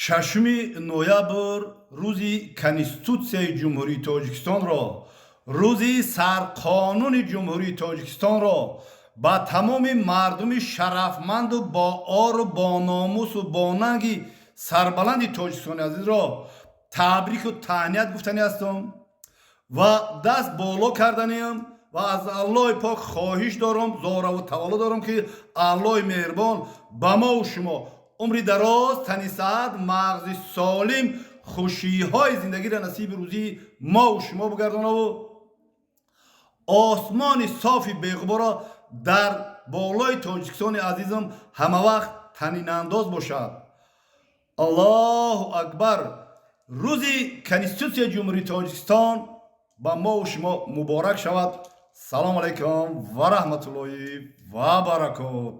шашуми ноябр рӯзи конститутсияи ҷумҳурии тоҷикистонро, рӯзи сарқонуни ҷумҳурии тоҷикистонро ба тамоми мардуми шарафманду боору бономусу бонанги сарбаланди тоҷикистони азизро табрику таҳният гуфтанӣ ҳастам ва даст боло карданем ва аз аллоҳи пок хоҳиш дорам, зораву таваллу дорам ки аллоҳи меҳрибон ба мову шумо умри дароз, тани саҳат, мағзи солим, хушиҳои зиндагиро насиби рӯзии мову шумо бигардонаву осмони софи беғуборо дар болои тоҷикистони азизам ҳамавақт танинандоз бошад. аллоҳу акбар. рӯзи конститутсияи ҷумҳурии тоҷикистон ба мову шумо муборак шавад. салому алайкум ва раҳматуллоҳи ва баракот.